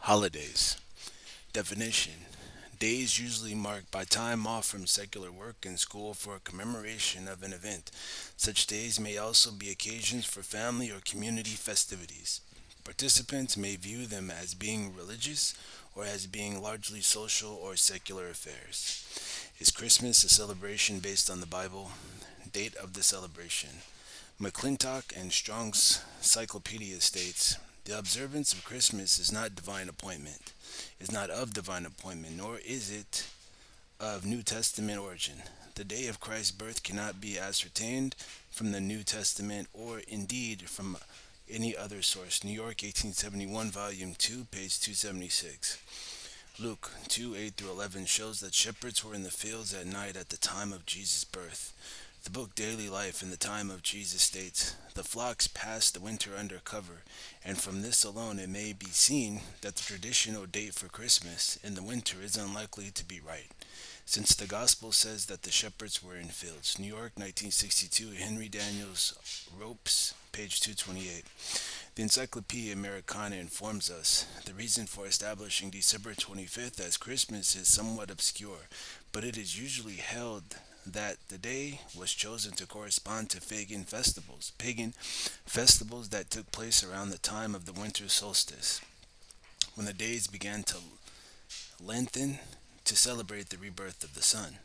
Holidays. Definition: days usually marked by time off from secular work and school for a commemoration of an event. Such days may also be occasions for family or community festivities. Participants may view them as being religious or as being largely social or secular affairs. Is Christmas a celebration based on the Bible? Date of the celebration. McClintock and Strong's Cyclopedia states, "The observance of Christmas is not of divine appointment, nor is it of New Testament origin. The day of Christ's birth cannot be ascertained from the New Testament or indeed from any other source." New York, 1871, Volume 2, page 276. Luke 2, 8 through 11 shows that shepherds were in the fields at night at the time of Jesus' birth. The book Daily Life in the Time of Jesus states, "The flocks passed the winter under cover, and from this alone it may be seen that the traditional date for Christmas in the winter is unlikely to be right, since the Gospel says that the shepherds were in fields." New York, 1962, Henry Daniels Ropes, page 228. The Encyclopedia Americana informs us the reason for establishing December 25th as Christmas is somewhat obscure, but it is usually held that the day was chosen to correspond to pagan festivals that took place around the time of the winter solstice, when the days began to lengthen to celebrate the rebirth of the sun.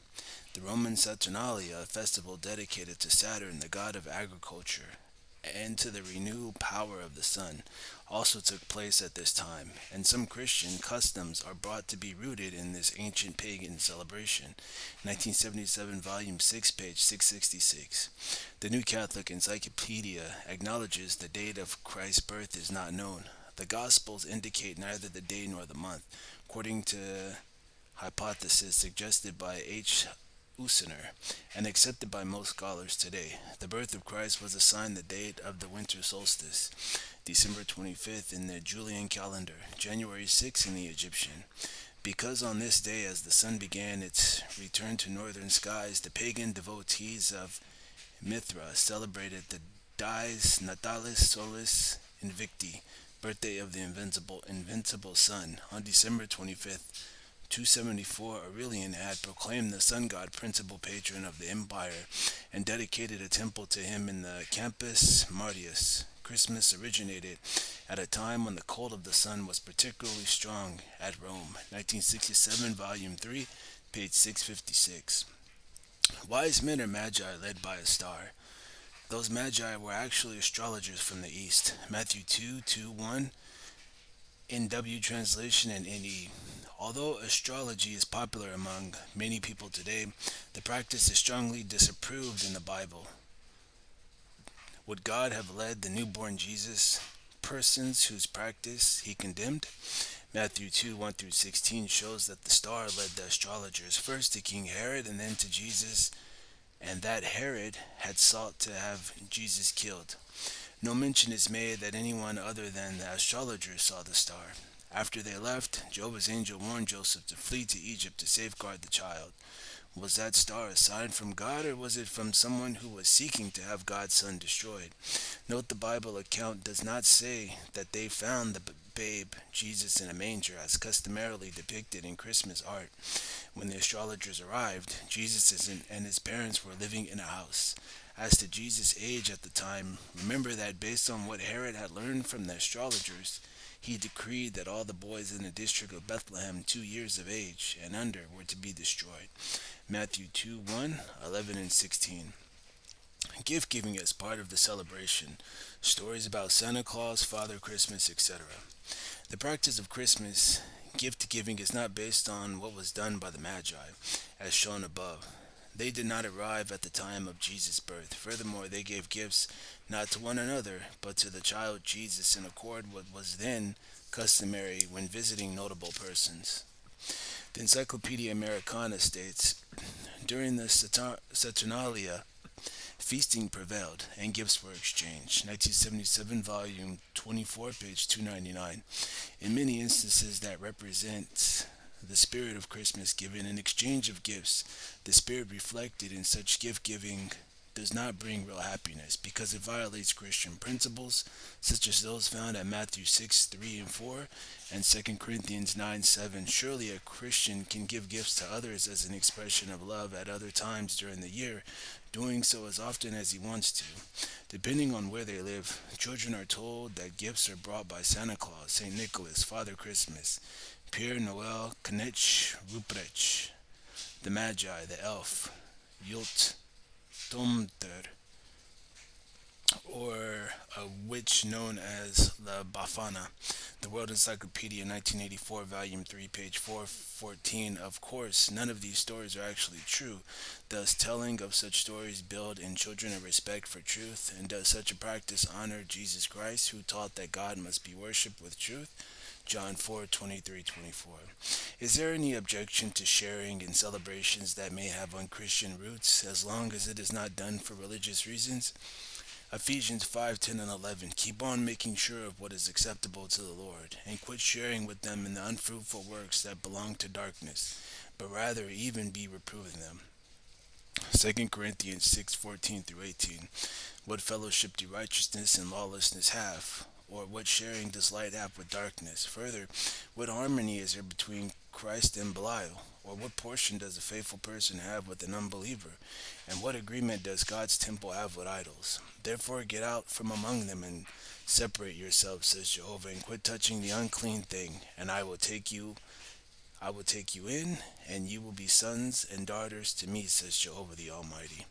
The Roman Saturnalia, a festival dedicated to Saturn, the god of agriculture, and to the renewed power of the sun, also took place at this time, and some Christian customs are brought to be rooted in this ancient pagan celebration. 1977, Volume 6, page 666. The New Catholic Encyclopedia acknowledges the date of Christ's birth is not known. The Gospels indicate neither the day nor the month, according to hypothesis suggested by H. Ussener and accepted by most scholars today. The birth of Christ was assigned the date of the winter solstice, December 25th in the Julian calendar, January 6th in the Egyptian. Because on this day, as the sun began its return to northern skies, the pagan devotees of Mithra celebrated the Dies Natalis Solis Invicti, birthday of the invincible sun, on December 25th. 274, Aurelian had proclaimed the sun god principal patron of the empire and dedicated a temple to him in the Campus Martius. Christmas originated at a time when the cold of the sun was particularly strong at Rome. 1967, Volume 3, page 656. Wise men or magi led by a star. Those magi were actually astrologers from the east. Matthew 2, 2, 1, NW translation and NE. Although astrology is popular among many people today, the practice is strongly disapproved in the Bible. Would God have led the newborn Jesus, persons whose practice he condemned? Matthew 2, 1 through 16 shows that the star led the astrologers first to King Herod and then to Jesus, and that Herod had sought to have Jesus killed. No mention is made that anyone other than the astrologers saw the star. After they left, Jehovah's angel warned Joseph to flee to Egypt to safeguard the child. Was that star a sign from God, or was it from someone who was seeking to have God's son destroyed? Note the Bible account does not say that they found the babe Jesus in a manger as customarily depicted in Christmas art. When the astrologers arrived, Jesus and his parents were living in a house. As to Jesus' age at the time, remember that based on what Herod had learned from the astrologers, he decreed that all the boys in the district of Bethlehem 2 years of age and under were to be destroyed. Matthew 2, 1, 11, and 16. Gift giving as part of the celebration. Stories about Santa Claus, Father Christmas, etc. The practice of Christmas gift giving is not based on what was done by the Magi, as shown above. They did not arrive at the time of Jesus' birth. Furthermore, they gave gifts not to one another, but to the child Jesus in accord with what was then customary when visiting notable persons. The Encyclopedia Americana states, during the Saturnalia, feasting prevailed and gifts were exchanged. 1977, volume 24, page 299. In many instances that represents the spirit of Christmas given in exchange of gifts, the spirit reflected in such gift giving does not bring real happiness because it violates Christian principles, such as those found at Matthew 6 3 and 4 and 2 Corinthians 9 7. Surely a Christian can give gifts to others as an expression of love at other times during the year, doing so as often as he wants to. Depending on where they live, children are told that gifts are brought by Santa Claus, St. Nicholas, Father Christmas, Père Noël, Knecht Ruprecht, the Magi, the Elf, Yult Tomter, or a witch known as the Bafana. The World Encyclopedia, 1984, Volume 3, page 414. Of course, none of these stories are actually true. Does telling of such stories build in children a respect for truth? And does such a practice honor Jesus Christ, who taught that God must be worshipped with truth? John 4:23-24. Is there any objection to sharing in celebrations that may have unchristian roots, as long as it is not done for religious reasons? Ephesians 5:10 and 11. Keep on making sure of what is acceptable to the Lord, and quit sharing with them in the unfruitful works that belong to darkness, but rather even be reproving them. 2 Corinthians 6:14-18. What fellowship do righteousness and lawlessness have? Or what sharing does light have with darkness? Further, what harmony is there between Christ and Belial? Or what portion does a faithful person have with an unbeliever? And what agreement does God's temple have with idols? Therefore get out from among them and separate yourselves, says Jehovah, and quit touching the unclean thing, and I will take you in, and you will be sons and daughters to me, says Jehovah the Almighty.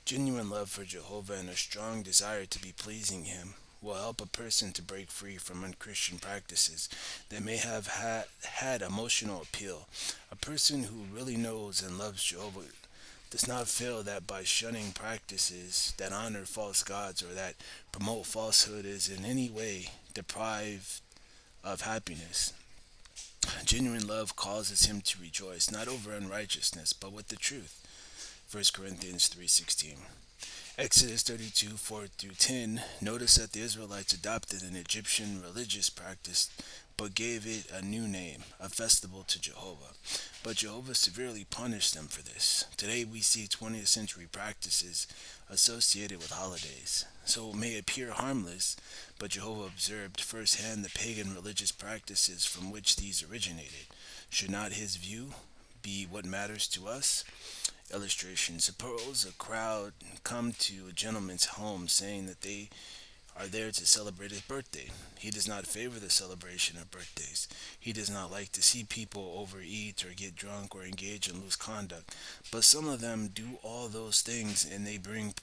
Genuine love for Jehovah and a strong desire to be pleasing Him will help a person to break free from unchristian practices that may have had emotional appeal. A person who really knows and loves Jehovah does not feel that by shunning practices that honor false gods or that promote falsehood is in any way deprived of happiness. Genuine love causes him to rejoice not over unrighteousness but with the truth. 1 Corinthians 3:16. Exodus 32, 4 through 10. Notice that the Israelites adopted an Egyptian religious practice but gave it a new name, a festival to Jehovah. But Jehovah severely punished them for this. Today we see 20th century practices associated with holidays. So it may appear harmless, but Jehovah observed firsthand the pagan religious practices from which these originated. Should not his view be what matters to us? Illustration. Suppose a crowd come to a gentleman's home saying that they are there to celebrate his birthday. He does not favor the celebration of birthdays. He does not like to see people overeat or get drunk or engage in loose conduct. But some of them do all those things and they bring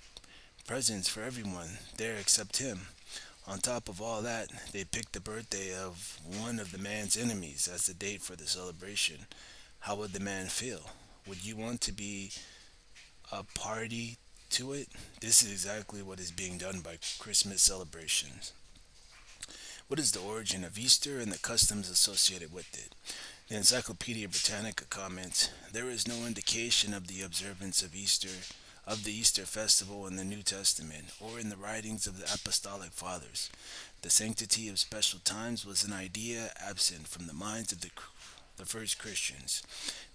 presents for everyone there except him. On top of all that, they pick the birthday of one of the man's enemies as the date for the celebration. How would the man feel? Would you want to be a party to it? This is exactly what is being done by Christmas celebrations. What is the origin of Easter and the customs associated with it? The Encyclopedia Britannica comments, there is no indication of the observance of the Easter festival in the New Testament or in the writings of the Apostolic Fathers. The sanctity of special times was an idea absent from the minds of the first Christians.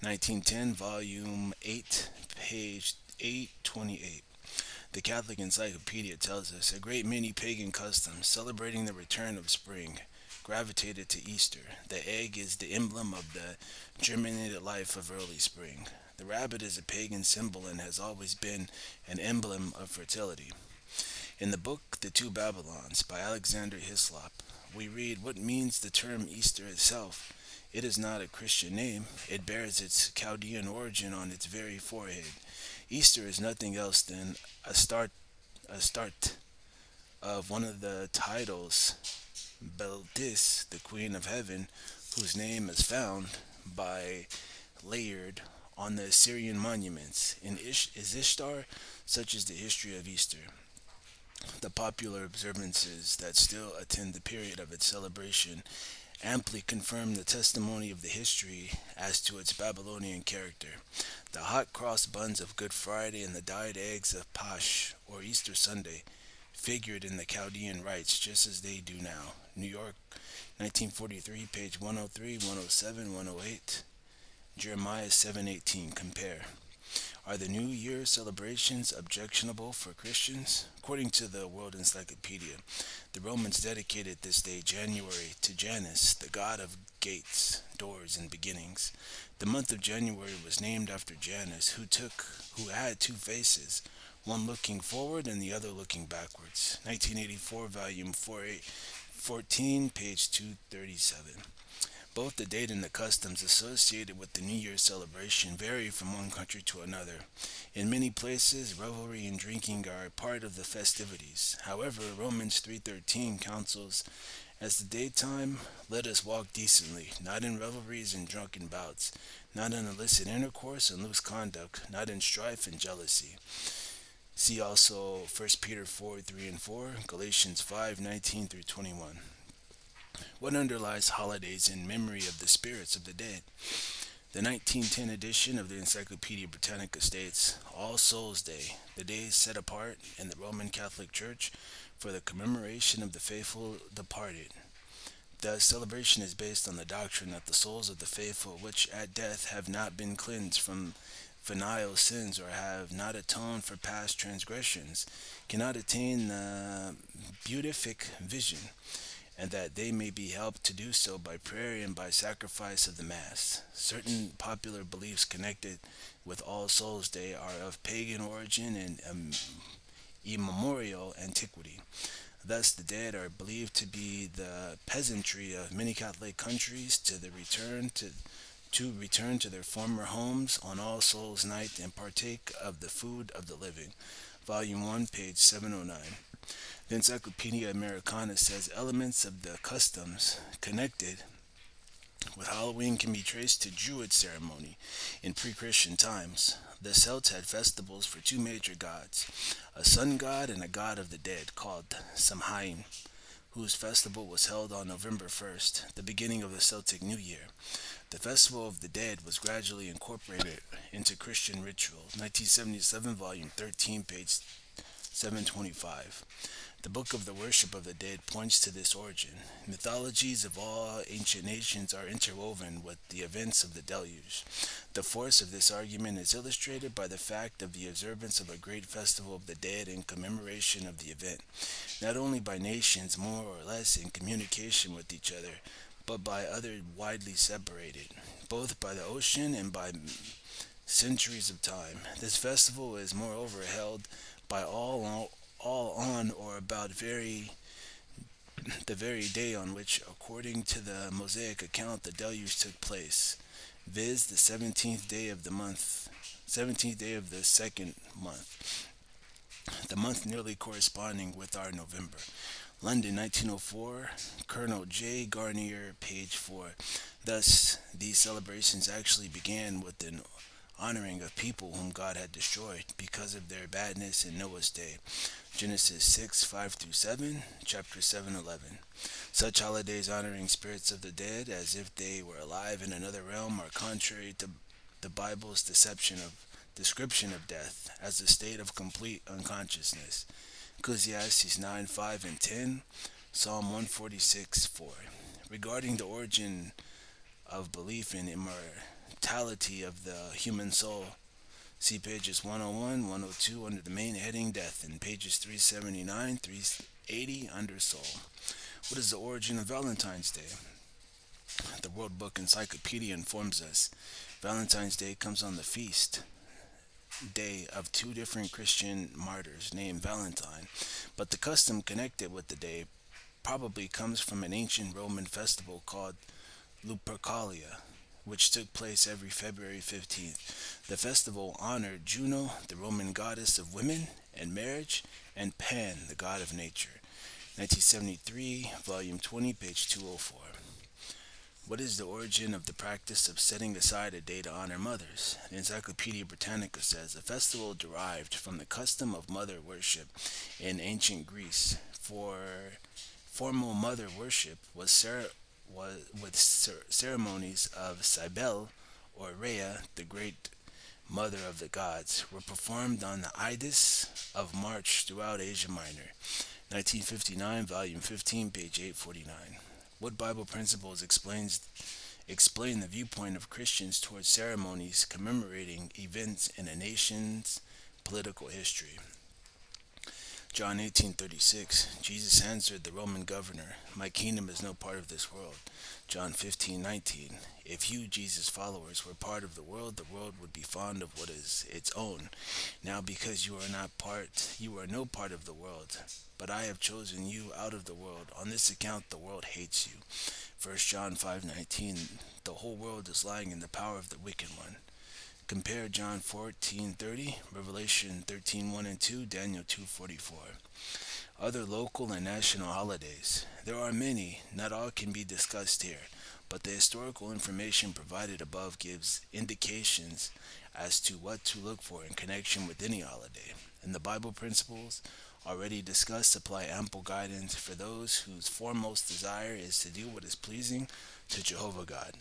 1910, volume 8, page 828. The Catholic Encyclopedia tells us a great many pagan customs celebrating the return of spring gravitated to Easter. The egg is the emblem of the germinated life of early spring. The rabbit is a pagan symbol and has always been an emblem of fertility. In the book The Two Babylons by Alexander Hislop, we read what means the term Easter itself. It is not a Christian name. It bears its Chaldean origin on its very forehead. Easter is nothing else than a start of one of the titles, Beltis, the Queen of Heaven, whose name is found by layered on the Assyrian monuments. Is Ishtar, such is the history of Easter. The popular observances that still attend the period of its celebration amply confirm the testimony of the history as to its Babylonian character. The hot cross buns of Good Friday and the dyed eggs of Pasch, or Easter Sunday, figured in the Chaldean rites just as they do now. New York, 1943, page 103, 107, 108. Jeremiah 7:18. Compare. Are the New Year celebrations objectionable for Christians? According to the World Encyclopedia, the Romans dedicated this day, January, to Janus, the god of gates, doors, and beginnings. The month of January was named after Janus, who had two faces, one looking forward and the other looking backwards. 1984, volume 14, page 237. Both the date and the customs associated with the New Year celebration vary from one country to another. In many places, revelry and drinking are a part of the festivities. However, Romans 3:13 counsels, "As the daytime, let us walk decently, not in revelries and drunken bouts, not in illicit intercourse and loose conduct, not in strife and jealousy." See also 1 Peter 4:3 and 4, Galatians 5:19 through 21. What underlies holidays in memory of the spirits of the dead? The 1910 edition of the Encyclopedia Britannica states, All Souls Day, the day set apart in the Roman Catholic Church for the commemoration of the faithful departed. The celebration is based on the doctrine that the souls of the faithful, which at death have not been cleansed from venial sins or have not atoned for past transgressions, cannot attain the beatific vision, and that they may be helped to do so by prayer and by sacrifice of the Mass. Certain popular beliefs connected with All Souls Day are of pagan origin and immemorial antiquity. Thus, the dead are believed to be the peasantry of many Catholic countries to return to their former homes on All Souls Night and partake of the food of the living. Volume 1, page 709. The Encyclopedia Americana says elements of the customs connected with Halloween can be traced to Druid ceremony in pre-Christian times. The Celts had festivals for two major gods, a sun god and a god of the dead called Samhain, whose festival was held on November 1st, the beginning of the Celtic New Year. The Festival of the Dead was gradually incorporated into Christian ritual. 1977, volume 13, page 725. The Book of the Worship of the Dead points to this origin. Mythologies of all ancient nations are interwoven with the events of the deluge. The force of this argument is illustrated by the fact of the observance of a great festival of the dead in commemoration of the event, not only by nations more or less in communication with each other, but by others widely separated, both by the ocean and by centuries of time. This festival is moreover held by all on or about the very day on which, according to the Mosaic account, the deluge took place, viz., the 17th day of the second month, the month nearly corresponding with our November. London, 1904, Colonel J. Garnier, page 4. Thus, these celebrations actually began with an honoring of people whom God had destroyed because of their badness in Noah's day. Genesis 6, 5 through 7, chapter 7, 11. Such holidays honoring spirits of the dead as if they were alive in another realm are contrary to the Bible's description of death as a state of complete unconsciousness. Ecclesiastes 9, 5 and 10, Psalm 146, 4. Regarding the origin of belief in immortality of the human soul, see pages 101, 102 under the main heading Death, and pages 379, 380 under Soul. What is the origin of Valentine's Day? The World Book Encyclopedia informs us Valentine's Day comes on the feast day of two different Christian martyrs named Valentine, but the custom connected with the day probably comes from an ancient Roman festival called Lupercalia, which took place every February 15th. The festival honored Juno, the Roman goddess of women and marriage, and Pan, the god of nature. 1973, volume 20, page 204. What is the origin of the practice of setting aside a day to honor mothers? The Encyclopedia Britannica says a festival derived from the custom of mother worship in ancient Greece. For formal mother worship with ceremonies of Cybele or Rhea, the great mother of the gods, were performed on the Ides of March throughout Asia Minor. 1959, volume 15, page 849. What Bible principles explain the viewpoint of Christians towards ceremonies commemorating events in a nation's political history. John 18:36, Jesus answered the Roman governor, "My kingdom is no part of this world." John 15:19, if you, Jesus' followers, were part of the world would be fond of what is its own. Now because you are no part of the world, but I have chosen you out of the world. On this account the world hates you. 1 John 5:19, the whole world is lying in the power of the wicked one. Compare John 14:30, Revelation 13:1 and 2, Daniel 2:44. Other local and national holidays. There are many, not all can be discussed here, but the historical information provided above gives indications as to what to look for in connection with any holiday. And the Bible principles already discussed supply ample guidance for those whose foremost desire is to do what is pleasing to Jehovah God.